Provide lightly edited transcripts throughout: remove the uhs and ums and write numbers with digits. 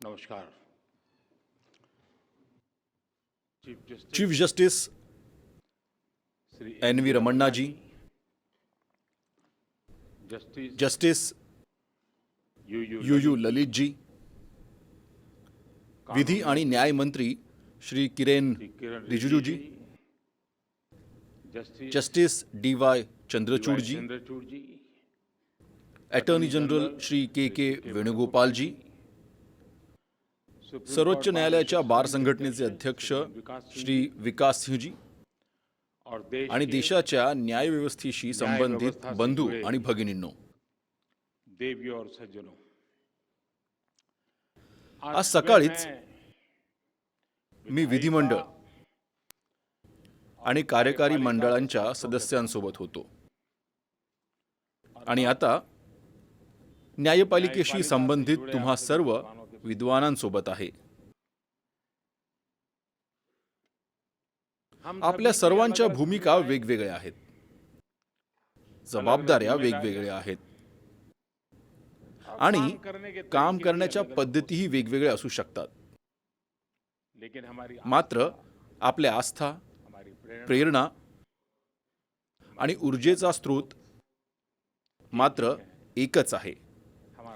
नमस्कार। Chief justice Shri N V. Ramanna ji, justice justice U Lalit ji, विधी आणि न्याय मंत्री Shri Kiren Rijiju ji, justice D Y. Chandrachud ji, attorney general Shri K Venugopal ji, सर्वोच्च न्यायालयाच्या बार संघटनेचे अध्यक्ष श्री विकास सिंह जी आणि देशाच्या न्यायव्यवस्थेशी संबंधित बंधू आणि भगिनींनो, देवी और सज्जनों, आज सकाळीच मी विधिमंडळ आणि कार्यकारी मंडळांच्या सदस्यांसोबत होतो आणि आता न्यायपालिकेशी संबंधित तुम्हा सर्व विद्वानांसोबत आहे. आपल्या सर्वांच्या भूमिका वेगवेगळ्या आहेत, जबाबदाऱ्या वेगवेगळ्या आहेत आणि काम करण्याच्या पद्धतीही वेगवेगळ्या असू शकतात. मात्र आपल्या आस्था, प्रेरणा आणि ऊर्जेचा स्रोत मात्र एकच आहे,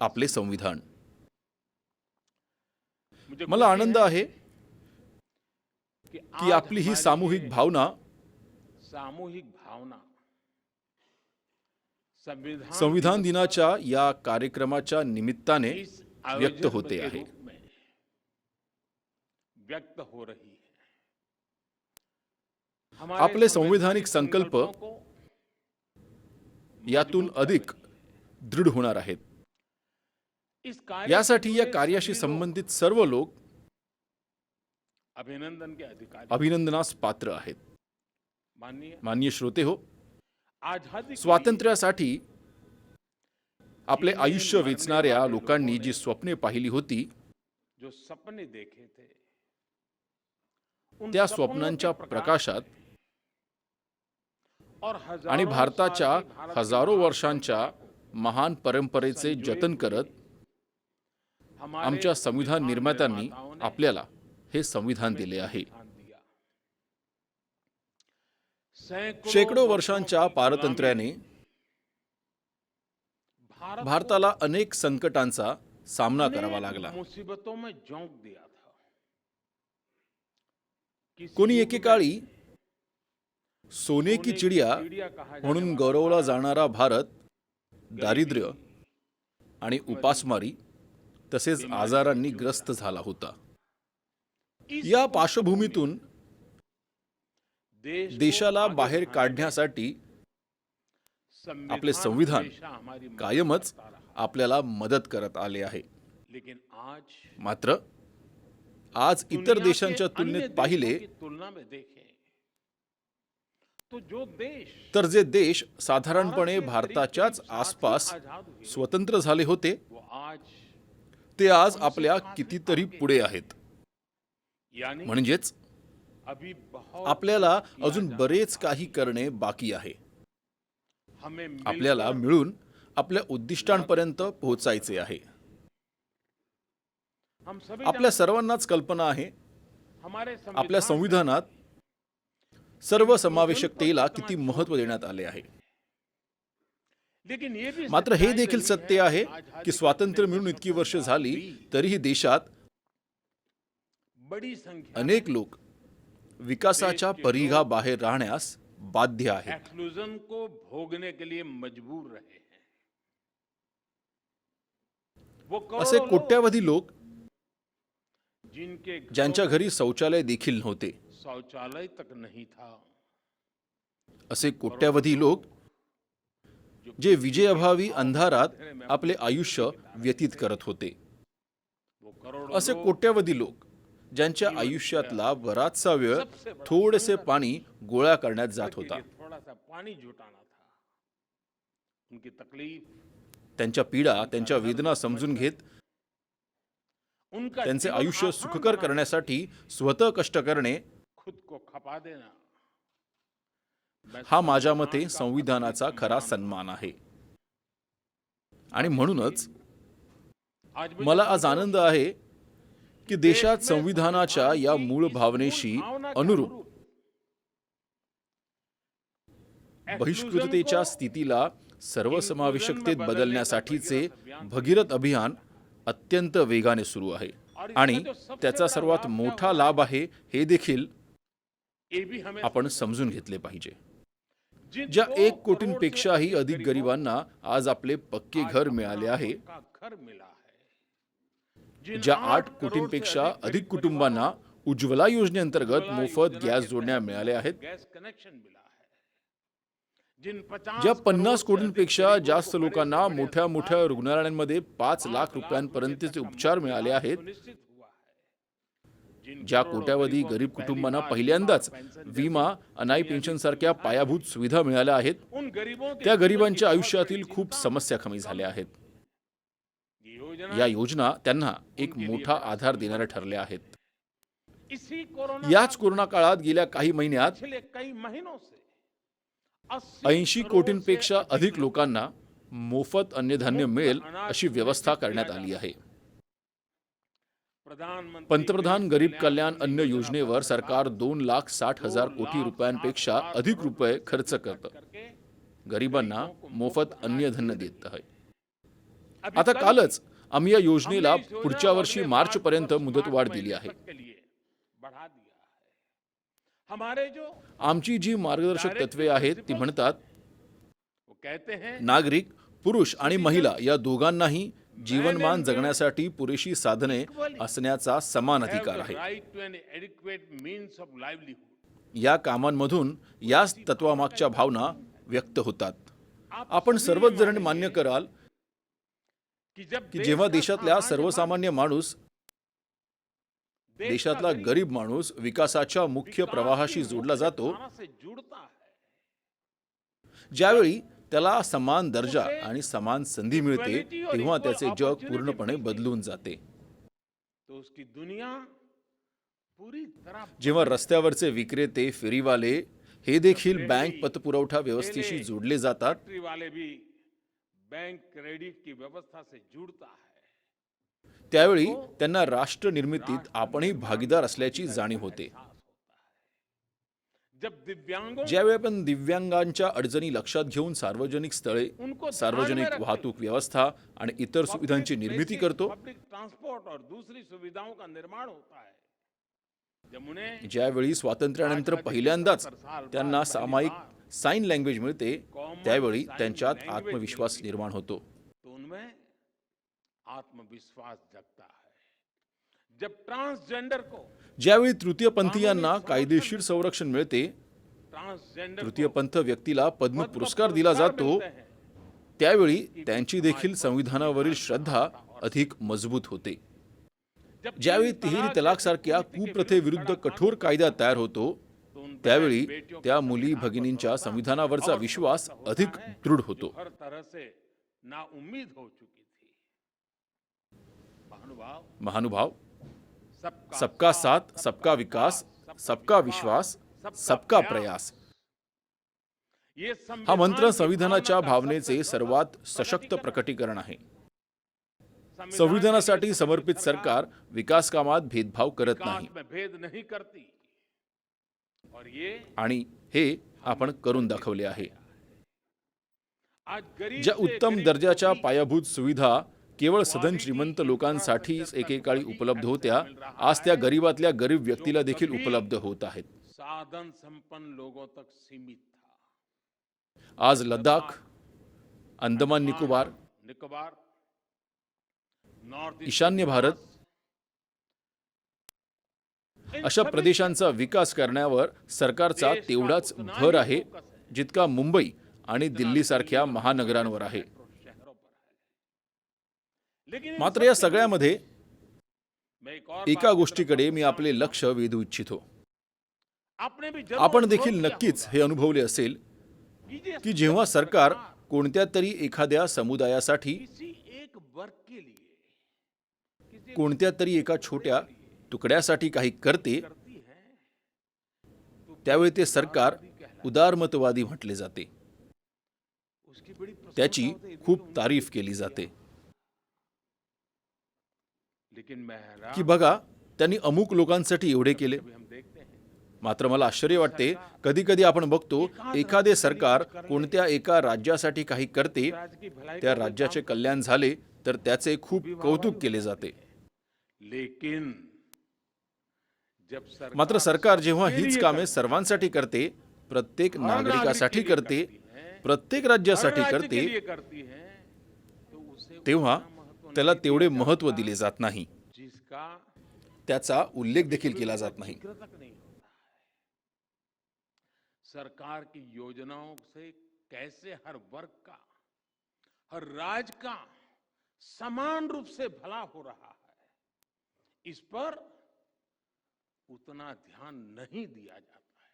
आपले संविधान. मला आनंद आहे की आपली ही सामूहिक भावना संविधान दिनाच्या या कार्यक्रमाच्या निमित्ताने व्यक्त होते आहे. आपले संवैधानिक संकल्प यातून अधिक दृढ होणार आहेत. यासाठी या कार्याशी संबंधित सर्व लोक अभिनंदनास पात्र आहेत. माननीय श्रोते हो, स्वातंत्र्यासाठी आपले आयुष्य वेचणाऱ्या लोकांनी जी स्वप्ने पाहिली होती, त्या स्वप्नांच्या प्रकाशात आणि भारताच्या हजारो वर्षांच्या महान परंपरेचे जतन करत आमच्या संविधान निर्मात्यांनी आपल्याला हे संविधान दिले आहे. शेकडो वर्षांच्या पारतंत्र्याने भारताला अनेक संकटांचा सामना करावा लागला. कोणी एकेकाळी सोने की चिडिया म्हणून गौरवला जाणारा भारत दारिद्र्य आणि उपासमारी तसेच आजारांनी ग्रस्त झाला होता. या पार्श्वभूमीतून देशाला बाहेर काढण्यासाठी आपले संविधान कायमच आपल्याला मदत करत आले आहे. मात्र आज इतर देशांच्या तुलनेत पाहिले तर जे देश साधारणपणे भारताच्याच आसपास स्वतंत्र झाले होते, ते आज आपल्या कितीतरी पुढे आहेत. म्हणजेच आपल्याला अजून बरेच काही करणे बाकी आहे. आपल्याला मिळून आपल्या उद्दिष्टांपर्यंत पोहोचायचे आहे. आपल्या सर्वांनाच कल्पना आहे, आपल्या संविधानात सर्व समावेशकतेला किती महत्त्व देण्यात आले आहे. मात्र हे देखील सत्य आहे की स्वातंत्र्य मिळून इतकी वर्ष झाली तरीही देशात अनेक लोक विकासाच्या परिघाबाहेर राहण्यास बाध्य आहेत. असे कोट्यावधी लोक ज्यांच्या घरी शौचालय देखील नव्हते, असे कोट्यावधी लोक जे विजेअभावी अंधारात आपले आयुष्य व्यतीत करत होते, असे कोट्यावधी लोक ज्यांच्या आयुष्यातला बराचसा वेळ थोडेसे पाणी गोळा करण्यात जात होता. त्यांच्या पीडा, त्यांच्या वेदना समजून घेत त्यांचे आयुष्य सुखकर करण्यासाठी स्वतः कष्ट करणे, हा माझ्या मते संविधानाचा खरा सन्मान आहे. आणि म्हणूनच मला आज आनंद आहे की देशात संविधानाच्या या मूळ भावनेशी अनुरूप बहिष्कृततेच्या स्थितीला सर्वसमावेशकतेत बदलण्यासाठीचे भगीरथ अभियान अत्यंत वेगाने सुरू आहे आणि त्याचा सर्वात मोठा लाभ आहे हे देखील आपण समजून घेतले पाहिजे. ज्या 1 कोटींपेक्षाही अधिक गरिबांना आज आपले पक्के घर मिळाले आहे, ज्या 8 कोटींपेक्षा अधिक कुटुंबांना उज्ज्वला योजनेअंतर्गत मोफत गॅस जोडण्या मिळाल्या आहेत, ज्या 50 कोटींपेक्षा जास्त लोकांना मोठ्या मोठ्या रुग्णालयांमध्ये 5 लाख रुपयांपर्यंतचे उपचार मिळाले आहेत, ज्या कोट्यावधी गरीब कुटुंबांना पहिल्यांदाच विमा, अनाई पेन्शन सारख्या पायाभूत सुविधा मिळाल्या आहेत, त्या गरिबांच्या आयुष्यातील खूप समस्या कमी झाल्या आहेत. या योजना त्यांना एक मोठा आधार देणाऱ्या ठरल्या आहेत. याच कोरोना काळात गेल्या काही महिन्यात 80 कोटींपेक्षा अधिक लोकांना मोफत अन्नधान्य मिळेल अशी व्यवस्था करण्यात आली आहे. पंतप्रधान गरीब कल्याण अन्न योजनेवर सरकार 2,60,000 कोटी रुपयांपेक्षा अधिक रुपये खर्च करतं. गरिबांना मोफत अन्नधान्य देत आहे. आता कालच आम्ही या योजनेला पुढच्या वर्षी मार्च पर्यंत मुदतवाढ दिली आहे. आमची जी मार्गदर्शक तत्वे आहेत ती म्हणतात, नागरिक पुरुष आणि महिला या दोघांनाही जीवनमान जगण्यासाठी पुरेशी साधने असण्याचा समान अधिकार आहे. या कामांमधून याच तत्वामागच्या भावना व्यक्त होतात. आपण सर्वच जण मान्य कराल की जेव्हा देशातल्या सर्वसामान्य माणूस, देशातला गरीब माणूस विकासाच्या मुख्य प्रवाहाशी जोडला जातो, ज्यावेळी त्याला समान दर्जा आणि समान संधी मिळते, तेव्हा त्याचे जग पूर्णपणे बदलून जाते. जेव्हा रस्त्यावरचे विक्रेते, फेरीवाले हे देखील बँक पतपुरवठा व्यवस्थेशी जोडले जातात, त्यावेळी त्यांना राष्ट्र निर्मितीत आपणही भागीदार असल्याची जाणीव होते. ज्यावेळी आपण दिव्यांगांच्या अडचणी लक्षात घेऊन सार्वजनिक स्थळे, सार्वजनिक वाहतूक व्यवस्था आणि इतर सुविधांची निर्मिती करतो, ज्यावेळी स्वातंत्र्यानंतर पहिल्यांदाच त्यांना सामायिक साइन लँग्वेज मिळते, त्यावेळी त्यांच्यात आत्मविश्वास निर्माण होतो. ज्यावेळी तृतीयपंथीयांना कायदेशीर संरक्षण मिळते, तृतीयपंथ व्यक्तीला पद्म पुरस्कार दिला जातो, त्यावेळी त्यांची देखील संविधानावरील श्रद्धा अधिक मजबूत होते. ज्यावेळी तिहेरी तलाक सारख्या कुप्रथेविरुद्ध कठोर कायदा तयार होतो, त्यावेळी त्या मुली भगिनींच्या संविधानावरचा विश्वास अधिक दृढ होतो. महानुभाव, सबका साथ, सबका विकास, सबका विश्वास, सबका प्रयास हा मंत्र संविधानाच्या भावनेचे सर्वात सशक्त प्रकटीकरण आहे. संविधानासाठी समर्पित सरकार विकास कामात भेदभाव करत नाही, आणि हे आपण करून दाखवले आहे. ज्या उत्तम दर्जाच्या पायाभूत सुविधा केवळ सधन श्रीमंत लोकांसाठीच एकेकाळी उपलब्ध होत्या, आज त्या गरीबातल्या गरीब व्यक्तीला देखील उपलब्ध होत आहेत. आज लडाख, अंदमान निकोबार, ईशान्य भारत अशा प्रदेशांचा विकास करण्यावर सरकारचा तेवढाच भर आहे जितका मुंबई आणि दिल्ली सारख्या महानगरांवर आहे. मात्र या सगळ्यामध्ये एका गोष्टीकडे मी आपले लक्ष वेधू इच्छितो. आपण देखील नक्कीच हे अनुभवले असेल की जेव्हा सरकार कोणत्या तरी एखाद्या समुदायासाठी, कोणत्या तरी एका छोट्या तुकड्यासाठी काही करते, त्यावेळी ते सरकार उदारमतवादी म्हटले जाते, त्याची खूप तारीफ केली जाते. की बघा, त्यांनी अमुक लोकांसाठी एवढे केले. अभी हम देखते हैं मात्र मला आश्चर्य वाटते, कधी कधी आपण बघतो एखादे सरकार कोणत्या एका राज्यासाठी काही करते, राज्य की भलाई त्या का कोई राज्याचे कल्याण झाले तर त्याचे खूप कौतुक केले जाते. लेकिन जब सरकार मात्र सरकार जेव्हा सबके हीच लिए कामे करती सर्वांसाठी करते, प्रत्येक हर नागरिकासाठी नागरिक के लिए करते, करती है, प्रत्येक हर राज्यासाठी राज्य के करते, लिए करती है, तो उसे तेव्हा उतना महत्व त्याला नहीं तेवढे दिया महत्व जाता, दिले जात नाही, जिसका त्याचा उल्लेख देखील केला जात नाही. जिक्र तक नहीं होता है. सरकार की योजनाओं से कैसे हर वर्ग का, हर राज्य का समान रूप से भला हो रहा है, इस पर उतना ध्यान नहीं दिया जाता है.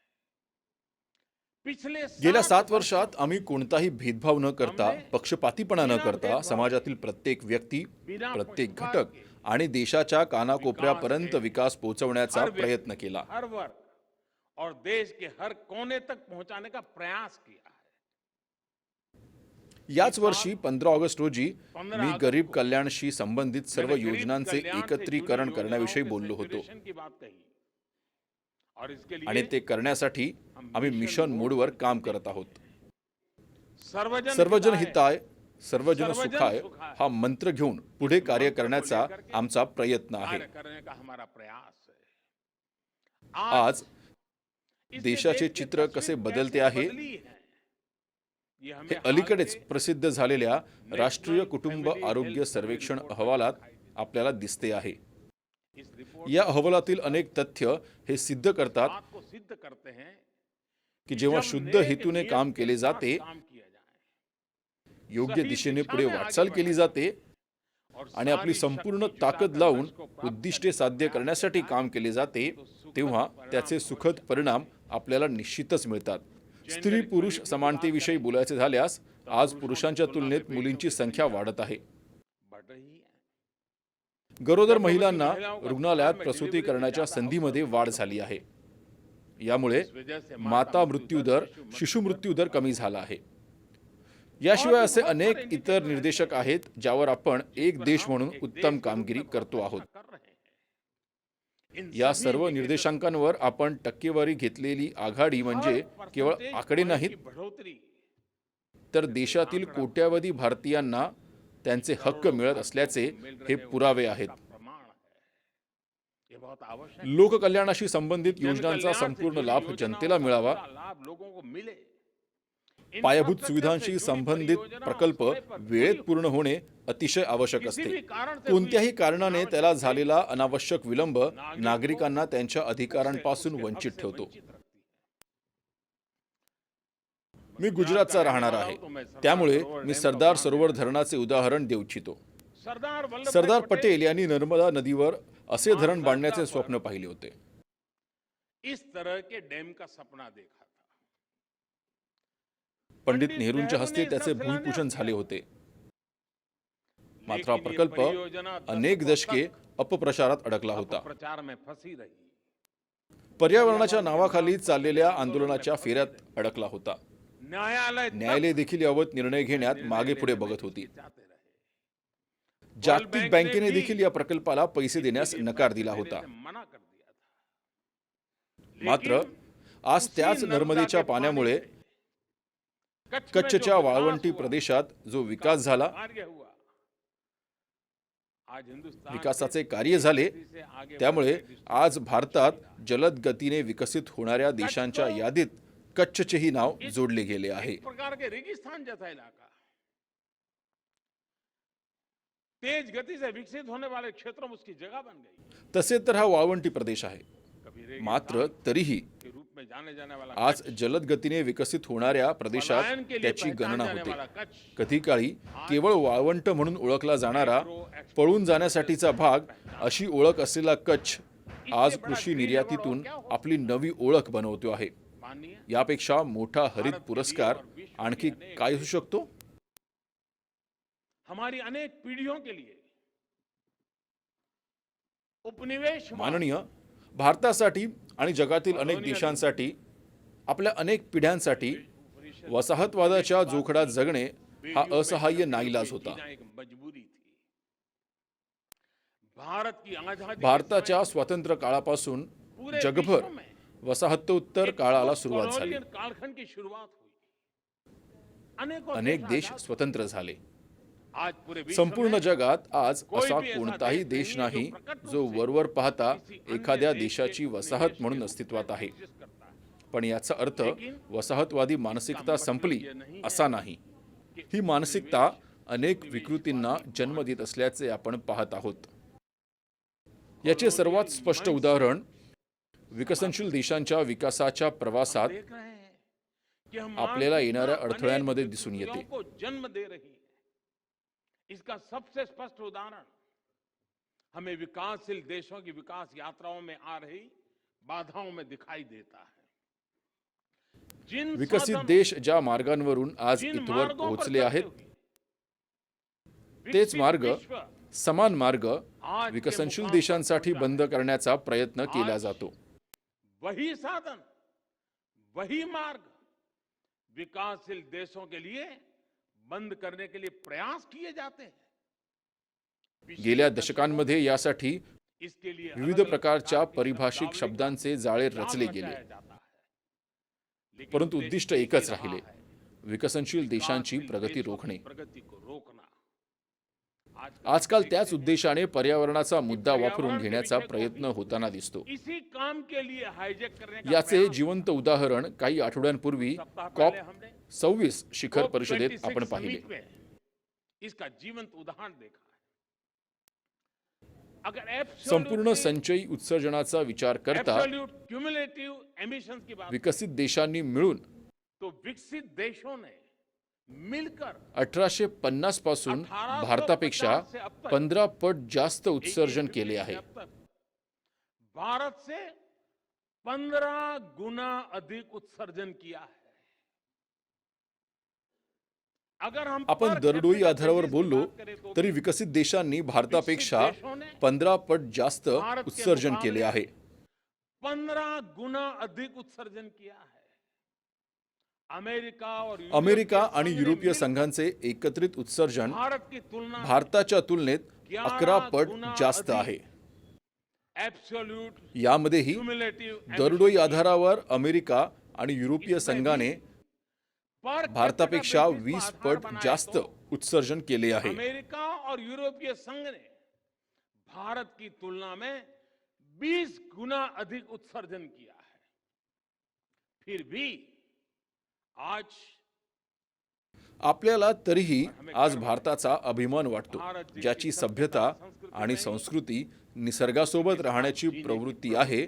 पिछले गेल्या 7 7 वर्षात आम्ही कोणताही भेदभाव न करता, पक्षपातीपणा न करता, समाजातील प्रत्येक व्यक्ती, प्रत्येक घटक आणि देशाच्या कानाकोपऱ्यापर्यंत विकास पोहोचवण्याचा प्रयत्न केला. हर वर्ग और देश के हर कोने तक पहुंचाने का प्रयास किया है. याच वर्षी 15 ऑगस्ट रोजी मी गरीब कल्याणशी संबंधित सर्व मैंने गरीब योजनांचे कल्याण से एकत्रीकरण जुड़ी करण्याविषयी योजनाओं के बोललो होतो सेग्रीगेशन की बात कही. और इसके आणि लिए ते करण्यासाठी आम्ही मिशन मोडवर काम करत आहोत. सर्वजन सर्वजन हिताय, सर्वजन सर्वजन सुखाय सुखाय हा मंत्र घेऊन पुढे कार्य करण्याचा आमचा प्रयत्न आहे. कार्य करने का हमारा प्रयास है. आज इससे देशाचे देश की चित्र तस्वीर कसे कैसे बदलते आहे, बदली है, ये हमें हे हाल अलीकडेच के प्रसिद्ध झालेल्या राष्ट्रीय नॅशनल कुटुंब फॅमिली आरोग्य हेल्थ सर्वेक्षण रिपोर्ट अहवालात दिखाई देते. आपल्याला दिसते आहे. इस रिपोर्ट या अहवालातील अनेक तथ्य हे सिद्ध करतात बात को सिद्ध करते हैं की जेव्हा जब शुद्ध नेक हेतूने नियत काम के केले साथ जाते, काम किया जाए, योग्य सही दिशेने दिशा पुढे में आगे वाटचाल केली बढ़ाया जाते और आणि आपली सारी संपूर्ण शक्ति ताकद जुटाकर लावून लक्ष्य को प्राप्त उद्दिष्टे करने का साध्य प्रयास करण्यासाठी किया, काम केले जाते, तो सुखद तेव्हा परिणाम त्याचे अवश्य सुखद परिणाम आपल्याला निश्चितच मिळतात. स्त्री पुरुष समानतेविषयी बोलायचे झाल्यास आज पुरुषांच्या तुलनेत मुलींची संख्या वाढत आहे. बढ़ रही है. गरोदर महिलांना रुग्णालयात प्रसूती करण्याच्या संधीमध्ये वाढ झाली आहे. यामुळे इस वजह से माता मृत्यूदर, शिशु मृत्यूदर कमी झाला आहे. याशिवाय असे अनेक इतर निर्देशक आहेत ज्यावर आपण एक देश म्हणून उत्तम कामगिरी करतो आहोत. कर रहे हैं. इन या सभी सर्व indicators निर्देशांकांवर आपण टक्केवारी घेतलेली आघाडी म्हणजे हर केवळ percentage आकडे point नाहीत, की बढ़ोतरी तर देशातील कोट्यावधी भारतीयांना त्यांचे हक्क मिळत असल्याचे हे पुरावे आहेत. का प्रमाण है. ये बहुत आवश्यक है. लोककल्याणाशी संबंधित योजनांचा जनकल्याण से संपूर्ण जुड़ी लाभ योजनाओं जनतेला का मिळावा, पूरा लाभ लोगों को मिले. पायाभूत Infrastructure सुविधांशी से जुड़ी संबंधित परियोजना प्रकल्प समय पर वेळेत पूरी पूर्ण होणे अतिशय आवश्यक किसी असते. भी कारण से कोणत्याही हुई कारणाने अनावश्यक त्याला झालेला अनावश्यक विलंब नागरिक नागरिकांना त्यांच्या उससे- अधिकारांपासून उसके हक वंचित से ठेवतो. वंचित रखती है. मी गुजरातचा राहणार आहे, त्यामुळे मी सरदार सरोवर धरणाचे उदाहरण देऊ इच्छितो. सरदार पटेल यांनी नर्मदा नदीवर असे धरण बांधण्याचे स्वप्न पाहिले होते. इस तरह के डैम का सपना देखा था. पंडित नेहरूंच्या हस्ते त्याचे भूमिपूजन झाले होते. मात्र हा प्रकल्प अनेक दशके अपप्रचारात अडकला होता. प्रचार में फंसी रही. पर्यावरणाच्या नावाखाली चाललेल्या आंदोलनाच्या फेऱ्यात अडकला होता. न्यायालय देखील याबाबत निर्णय घेण्यात मागे पुढे बघत होती. जागतिक बँकेने देखील या प्रकल्पाला पैसे देण्यास नकार दिला होता. मना कर दिया था. मात्र आज त्याच नर्मदेच्या पाण्यामुळे कच्छच्या वाळवंटी प्रदेशात जो विकास झाला, विकासाचे कार्य झाले, त्यामुळे आज भारतात जलद गतीने विकसित होणाऱ्या देशांच्या यादीत कच्छचेही नाव जोडले गेले आहे. एक प्रकार के रेगिस्तान जैसा इलाका, तेज गति से विकसित होने वाले क्षेत्रों में उसकी जगह बन गई. तसे तर हा वाळवंटी प्रदेश आहे. कभी रेगिस्तान मात्र तरीही के रूप में जाने जाने वाला आज जलद गतीने विकसित होणाऱ्या प्रदेशात पलायन के लिए त्याची पहचाने गणना जाने होते. वाला कच्छ कधी काळी केवळ वाळवंट म्हणून ओळखला जाणारा, पळून जाण्यासाठीचा भाग अशी ओळख असलेला कच्छ आज कृषी निर्यातीतून आपली नवी ओळख बनवतो आहे. माननीय यापेक्षा मोठा हरित पुरस्कार आणखी काय असू शकतो? हमारी अनेक पीढ़ियों के लिए उपनिवेश माननीय भारतासाठी आणि जगातील अनेक देशांसाठी, आपल्या अनेक पिढ्यांसाठी वसाहतवादाच्या जोखडात जगणे हा असहाय्य नाईलाज होता. एक मजबूरी थी. भारत की आजादी के भारताच्या समय स्वातंत्र्य काळापासून पूरे जगभर विश्व में वसाहतोत्तर एक काळाला post सुरुवात झाली. colonial कालखंड की शुरुआत हुई. अनेक देश आजाद स्वतंत्र झाले. आज पूरे विश्व संपूर्ण में जगात आज कोई असा भी ऐसा कोणताही देश देश नहीं है नाही जो प्रकट रूप जो से वरवर पाहता किसी अन्य एखाद्या देश के देशाची उपनिवेश वसाहत के म्हणून रूप में अस्तित्वात आहे. कोशिश करता है. पण याचा अर्थ लेकिन वसाहतवादी मानसिकता मतलब संपली ये नहीं है असा नाही. कि ही मानसिकता अनेक विकृतींना जन्म देत असल्याचे आपण पाहत आहोत. याचे सर्वात स्पष्ट उदाहरण विकसनशील देशांच्या विकासाच्या प्रवासात देख रहे हैं कि हम आपल्याला येणाऱ्या मानसिकता अडथळ्यांमध्ये अनेक दिसून येते. विकृतियों को जन्म दे रही है. इसका सबसे स्पष्ट उदाहरण हमें विकासशील देशों की विकास यात्राओं में आ रही बाधाओं में दिखाई देता है. जिन विकसित साधनों- देश ज्या मार्गांवरून आज जिन इथवर मार्गों पर पोहोचले चलते आहेत हुए तेच विकसित मार्ग विश्व समान मार्ग आज के विकसनशील मुकाम पर देशांसाठी पहुंचा बंद है. करण्याचा प्रयत्न केला आज जातो. वही साधन वही मार्ग विकासशील देशों के लिए बंद करने के लिए प्रयास किए जाते हैं. गेल्या दशकांमध्ये यासाठी इसके लिए विविध अलग-अलग प्रकारच्या प्रकार की परिभाषिक शब्दावली शब्दांचे जाळे जाल रचले रचाया गेले. जाता है. लेकिन परंतु उद्देश्य उद्दिष्ट एक ही एकच रहा राहिले, है, विकसनशील देशांची विकासशील प्रगती देशों की रोखणे. प्रगती को रोकना. आजकाल देखते त्याच हैं उद्देशाने पर्यावरणाचा मुद्दा पर्यावरण वापरून के घेण्याचा विषय को प्रयत्न भी होताना दिसतो. इसी काम के लिए हाईजैक करने का याचे प्रयास जिवंत उदाहरण काही आठवड्यांपूर्वी सप्ताह कॉप पहले हमने 26 शिखर COP परिषदेत 26 आपण पाहिले. समिट में इसका जीवंत उदाहरण देखा है. अगर संपूर्ण संचयी उत्सर्जनाचा विचार करता क्युमुलेटिव एमिशंस की बात विकसित देशांनी मिळून तो विकसित देशों ने मिलकर 1850 पासून 1850 भारतापेक्षा से अब तक 15 पट जास्त उत्सर्जन केले आहे. अब तक भारत से 15 गुना अधिक उत्सर्जन किया है. अगर हम आपण per दरडोई capita आधारावर basis की बोललो बात करें तो तरी विकसित देशांनी भारतापेक्षा 15 पट जास्त उत्सर्जन केले आहे. 15 गुना अधिक उत्सर्जन किया है. अमेरिका और अमेरिका आणि संघ ने युरोपीय मिलकर संघांचे एकत्रित उत्सर्जन भारत की तुलना में भारताच्या तुलनेत 11 पट गुना जास्त अधिक आहे. एब्सोल्यूट यामध्येही क्युमुलेटिव्ह दरडोई आधारावर अमेरिका आणि युरोपीय संघाने भारतापेक्षा 20 पट जास्त उत्सर्जन केले आहे. अमेरिका और यूरोपीय संघ ने भारत की तुलना में 20 गुना अधिक उत्सर्जन किया है. फिर भी आज आपल्याला तरीही आज भारताचा अभिमान वाटतो, ज्याची सभ्यता आणि संस्कृती निसर्गासोबत राहण्याची प्रवृत्ती आहे,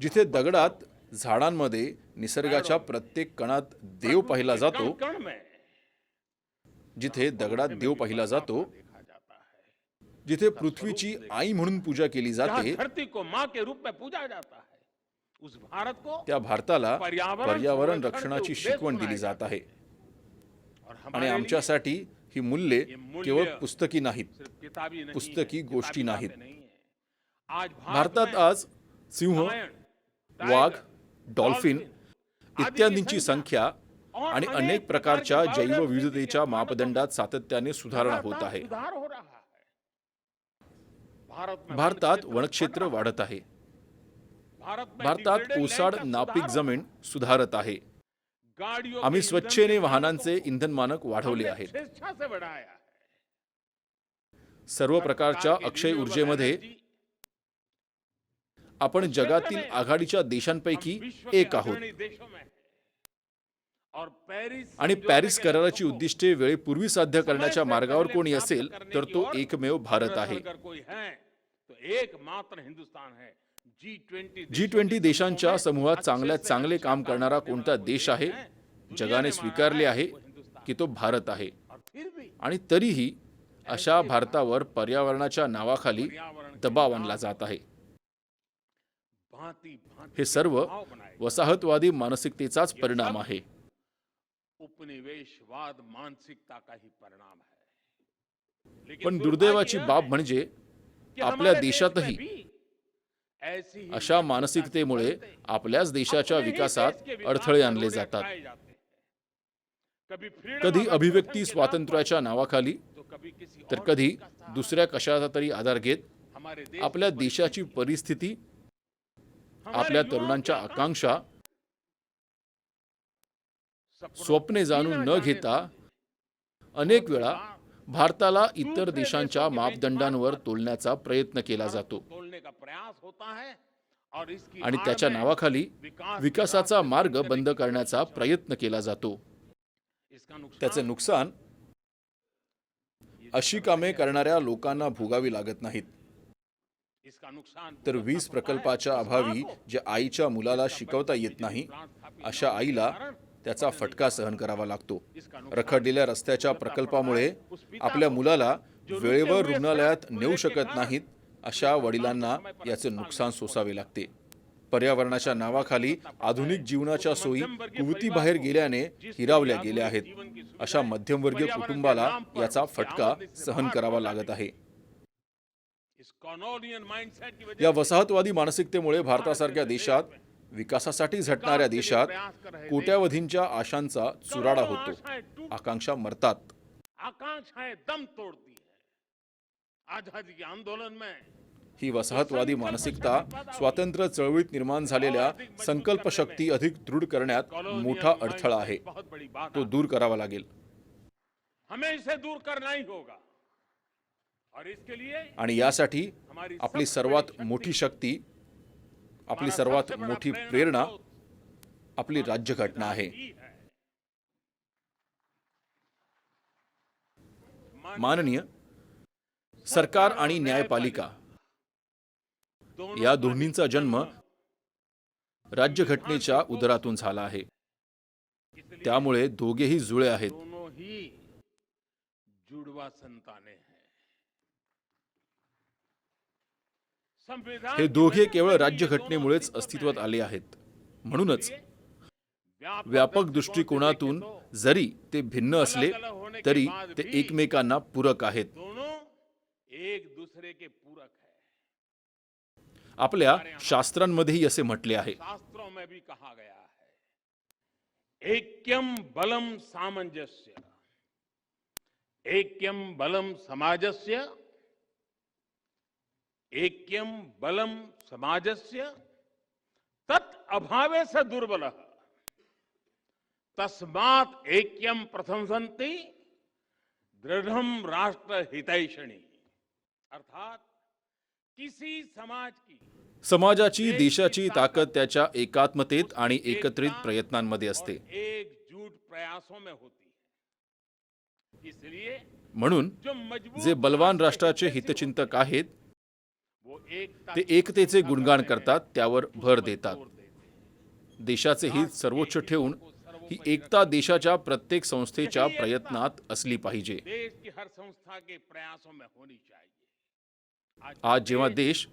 जिथे दगडात झाडांमध्ये निसर्गाच्या प्रत्येक कणात देव पाहिला जातो, कण में जिथे दगडात देव पाहिला जातो, देखा जाता है. जिथे पृथ्वीची आई म्हणून पूजा केली जहाँ जाते, धरती को माँ के रूप में पूजा जाता है, उस भारत को त्या भारताला पर्यावरण पर्यावरण संरक्षण रक्षणाची के शिकवण उपदेश दिली जात आहे. और आणि हमारे लिए आमच्यासाठी ही मूल्ये ये मूल्य केवळ पुस्तकी नाहीत, सिर्फ किताबी नहीं पुस्तकी है, गोष्टी किताबी नाहीत. बातें नहीं है. आज भारतात में आज सिंह, lion, वाघ, tiger, डॉल्फिन dolphin इत्यादींची संख्या और आणि अनेक अनेक प्रकारच्या प्रकार की जैवविविधतेच्या बायोडायव्हर्सिटी मापदंडात सातत्याने सुधारणा होत लगातार आहे. सुधार हो रहा है. भारतात वनक्षेत्र वाढत आहे. भारतात ओसाड नापीक जमीन सुधारत आहे. आम्ही स्वच्छेने वाहनांचे इंधन मानक वाढवले आहेत. सर्व प्रकारच्या अक्षय ऊर्जेमध्ये आपण जगातील आघाडीच्या देशांपैकी एक आहोत. आणि पॅरिस कराराची उद्दिष्टे वेळेपूर्वी साध्य करण्याच्या मार्गावर कोणी असेल तर तो एकमेव भारत आहे. G20 देशांच्या समूहात चांगल्यात चांगले काम करणारा कोणता देश आहे, जगाने स्वीकारले आहे की तो भारत आहे. आणि तरीही अशा भारतावर पर्यावरणाच्या नावाखाली दबाव आणला जात आहे. हे सर्व वसाहतवादी मानसिकतेचाच परिणाम आहे. उपनिवेशवाद मानसिकता का ही परिणाम है. पण दुर्दैवाची बाब म्हणजे आपल्या देशातही अशा मानसिकतेमुळे आपल्याच देशाच्या विकासात अडथळे आणले जातात. कधी अभिव्यक्ती स्वातंत्र्याच्या नावाखाली तर कधी दुसऱ्या कशाचा तरी आधार घेत हमारे देश आपल्या देशाची परिस्थिती, आपल्या तरुणांच्या आकांक्षा, स्वप्ने जाणून न घेता अनेक वेळा भारताला इतर देशांच्या मापदंडांवर तोलण्याचा प्रयत्न केला जातो तोलने का प्रयास होता है और इसकी आणि आड़ त्याच्या में नावाखाली विकासाचा मार्ग बंद करण्याचा प्रयत्न केला जातो. इसका नुकसान त्याचे नुकसान अशी कामे करणाऱ्या लोकांना भोगावी लागत नाहीत, इसका नुकसान तर वीज प्रकल्पाच्या अभावी जे आईच्या मुलाला शिकवता येत नाही अशा आईला त्याचा फटका सहन करावा लागतो. रखडलेल्या रस्त्याच्या प्रकल्पामुळे आपल्या मुलाला वेळेवर रुग्णालयात नेऊ शकत नाहीत अशा वडिलांना याचे नुकसान सोसावे लागते. पर्यावरणाच्या नावाखाली आधुनिक जीवनाच्या सोयी कुवतीबाहेर गेल्याने हिरावल्या गेल्या आहेत. अशा मध्यमवर्गीय कुटुंबाला याचा फटका सहन करावा लागत आहे. इस कॉलोनियल माइंडसेट की वजह या वसाहतवादी मानसिकतेमुळे भारतासारख्या देशात, विकासासाठी झटणाऱ्या देशात कोट्यावधींच्या आशांचा चुराडा होतो. आकांक्षा मरतात. आकांक्षाएं दम तोड़ती है. आजादी के आंदोलन में ही वसाहतवादी मानसिकता स्वातंत्र्य चळवळीत निर्माण झालेल्या संकल्प शक्ती अधिक दृढ करण्यात मोठा अडथळा आहे. बहुत बड़ी बात तो दूर करावा लागेल. हमें इसे दूर करना ही होगा और इसके लिए आणि यासाठी आपली सर्वात मोठी शक्ती, आपली सर्वात मोठी प्रेरणा आपली राज्यघटना आहे. माननीय सरकार आणि न्यायपालिका या दोन्हींचा जन्म राज्यघटनेच्या उदरातून झाला आहे. त्यामुळे दोघेही जुळे आहेत. दोनों ही जुड़वा संतानें हैं. हे दोघे केवळ राज्यघटनेमुळेच अस्तित्वात आले आहेत. म्हणूनच व्यापक दृष्टिकोनातून जरी ते भिन्न असले तरी ते एकमेकांना पूरक आहेत. दोनों एक दूसरे के पूरक है. आपल्या शास्त्रांमध्येही असे म्हटले आहे. शास्त्रों में भी कहा गया है, ऐक्यम बलम सामंजस्य, ऐक्यम बलम समाजस्य, ऐक्यम बलम समाजस्य तत् अभावे स दुर्बलः तस्मात् ऐक्यम प्रशंसन्ति दृढ़म राष्ट्र हितैषणी. अर्थात किसी समाज की समाजाची, देशाची ताकद त्याच्या एकात्मतेत आणि एकत्रित प्रयत्नांमध्ये असते. एकजुट प्रयासों में होती है. इसलिए म्हणून जो मजबूत जे बलवान राष्ट्राचे हितचिंतक आहेत वो एकता ते एकतेचे गुणगान करतात, त्यावर भर देतात. देशाचे हित सर्वोच्च ठेवून ही एकता देशाच्या प्रत्येक संस्थेच्या प्रयत्नात असली पाहिजे. देश की हर संस्था के प्रयासों में होनी चाहिए. आज जेव्हा देश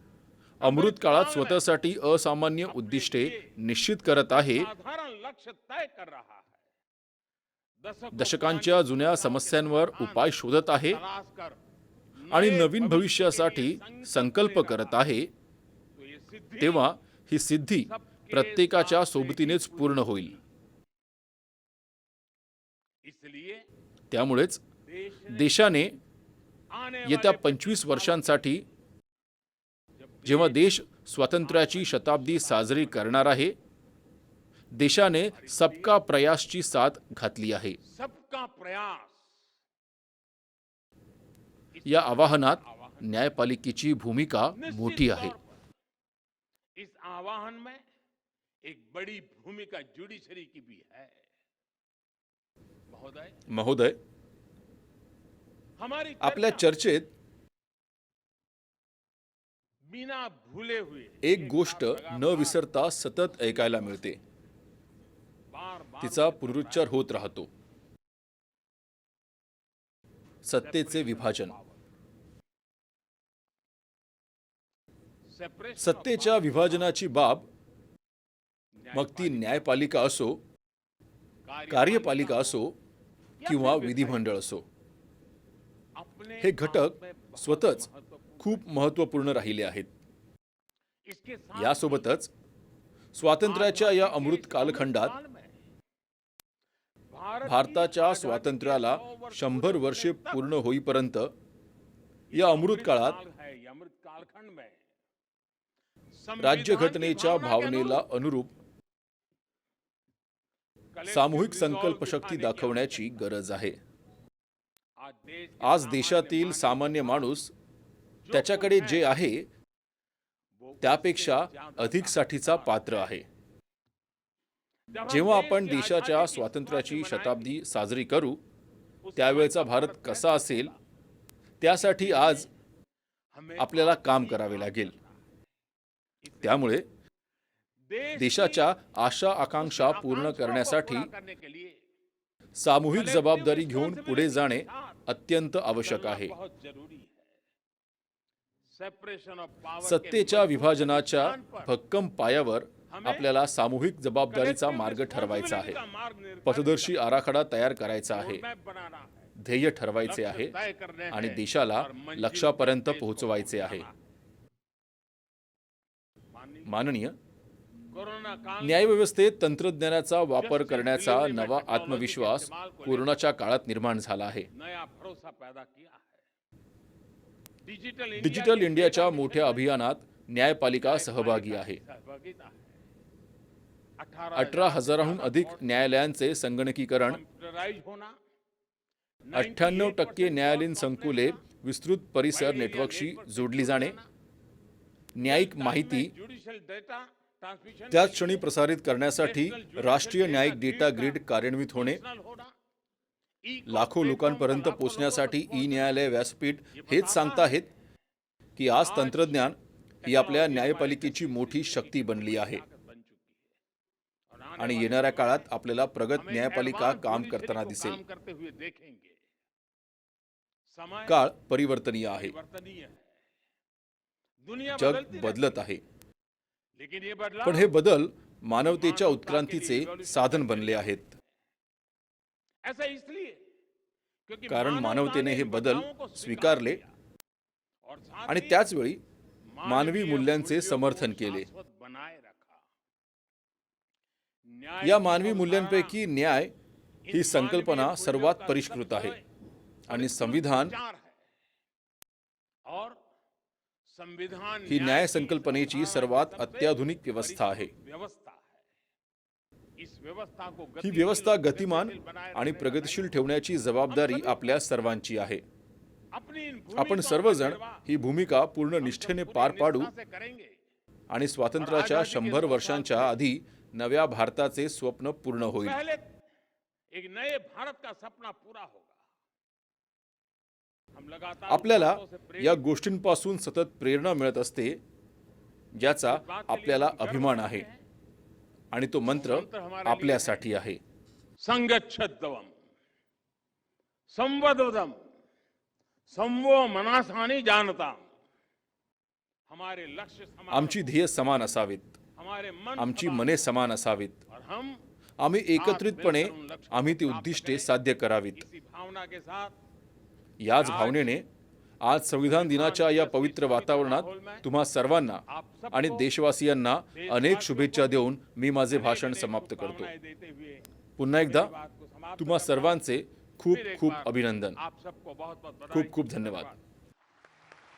अमृत काळात स्वतःसाठी असामान्य उद्दिष्टे निश्चित करत आहे, साधारण लक्ष्य तय कर रहा है, दशकांच्या जुन्या समस्यांवर उपाय शोधत आहे तलाश कर आणि नवीन भविष्यासाठी संकल्प करत आहे, तो ये सिद्धि तेव्हा ही सिद्धी प्रत्येकाच्या सोबतीनेच पूर्ण होईल. इसलिए त्यामुळेच देश ने देशाने आने येत्या वाले 25 वर्षांसाठी, जेव्हा देश स्वातंत्र्याची शताब्दी साजरी करणार आहे, देशाने सबका प्रयासची साथ घातली आहे. सबका प्रयास या आवाहनात न्यायपालिकेची भूमिका मोठी आहे. इस आह्वान में एक बड़ी भूमिका जुडिशरी की भी है. महोदय, महोदय, हमारी आपल्या चर्चा चर्चेत बिना भूले हुए एक गोष्ट न विसरता सतत ऐकायला मिळते. बार बार तिचा पुनरुच्चार होत राहतो. सत्तेचे विभाजन. सत्तेच्या विभाजनाची बाब, मग ती न्यायपालिका असो, कार्यपालिका असो किंवा विधिमंडळ असो, हे घटक स्वतःच खूप महत्त्वपूर्ण राहिले आहेत. यासोबतच स्वातंत्र्याच्या या अमृत कालखंडात भारताच्या स्वातंत्र्याला 100 वर्षे पूर्ण होईपर्यंत या अमृत काळात अमृत कालखंड में राज्यघटनेच्या भावनेला अनुरूप सामूहिक संकल्प शक्ती दाखवण्याची गरज आहे. आज देशातील सामान्य माणूस त्याच्याकडे जे आहे त्यापेक्षा अधिकसाठीचा पात्र आहे. जेव्हा आपण देशाच्या स्वातंत्र्याची शताब्दी साजरी करू त्यावेळचा भारत कसा असेल त्यासाठी आज आपल्याला काम करावे लागेल. त्यामुळे देशाच्या आशा आकांक्षा पूर्ण करण्यासाठी सामूहिक जबाबदारी घेऊन पुढे जाणे अत्यंत आवश्यक आहे. सत्तेच्या विभाजनाच्या भक्कम पायावर आपल्याला सामूहिक जबाबदारीचा मार्ग ठरवायचा आहे. पथदर्शी आराखडा तयार करायचा आहे, ध्येय ठरवायचे आहे आणि देशाला लक्ष्यापर्यंत पोहोचवायचे आहे. माननीय न्यायव्यवस्थेत तंत्रज्ञानाचा वापर करण्याचा नवा आत्मविश्वास कोरोनाच्या काळात निर्माण झाला आहे. डिजिटल इंडियाच्या मोठ्या अभियानात न्यायपालिका सहभागी आहे. 18,000हून अधिक न्यायालयांचे संगणकीकरण, 98% न्यायालयीन संकुले विस्तृत परिसर नेटवर्कशी जोडली जाणे, न्यायिक माहिती त्याच क्षणी प्रसारित करण्यासाठी राष्ट्रीय न्यायिक डेटा ग्रिड कार्यान्वित होणे, लाखो लोकांपर्यंत पोहोचण्यासाठी ई न्यायालय व्यासपीठ हेच सांगताहेत की आज तंत्रज्ञान ही आपल्या न्यायपालिकेची मोठी शक्ती बनली आहे आणि येणाऱ्या काळात आपल्याला प्रगत न्यायपालिका काम करताना दिसेल. काळ परिवर्तनीय आहे. जग बदलत आहे, पण हे बदल मानवतेच्या उत्क्रांतीचे साधन बनले आहेत. कारण मानवतेने हे बदल स्वीकारले आणि त्याच वेळी मानवी मूल्यांचे समर्थन केले. या मानवी मूल्यांपैकी न्याय ही संकल्पना सर्वात परिष्कृत आहे आणि संविधान ही न्याय संकल्पनेची सर्वात अत्याधुनिक व्यवस्था आहे. ही व्यवस्था गतिमान आणि प्रगतिशील ठेवण्याची जबाबदारी आपल्या सर्वांची आहे. आपण सर्वजण ही भूमिका पूर्ण निष्ठेने पार पाडू आणि स्वातंत्र्याच्या 100 वर्षांच्या आधी नव्या भारताचे स्वप्न पूर्ण होईल. आपल्याला या गोष्टींपासून सतत प्रेरणा मिळत असते, ज्याचा आपल्याला अभिमान आहे आणि तो मंत्र आपल्यासाठी आहे. संगच्छद्वम संवदवदम संवो मनासानी जानता. आमची ध्येय समान असावीत, आमची मने समान असावीत. आम्ही एकत्रितपणे आम्ही ती उद्दिष्टे साध्य करावीत. याच भावनेने आज संविधान दिनाच्या या पवित्र वातावरणात तुम्हा सर्वांना आणि देशवासियांना अनेक शुभेच्छा देऊन मी माझे भाषण समाप्त करतो. पुन्हा एकदा तुम्हा सर्वांचे खूप खूप अभिनंदन. खूप खूप धन्यवाद.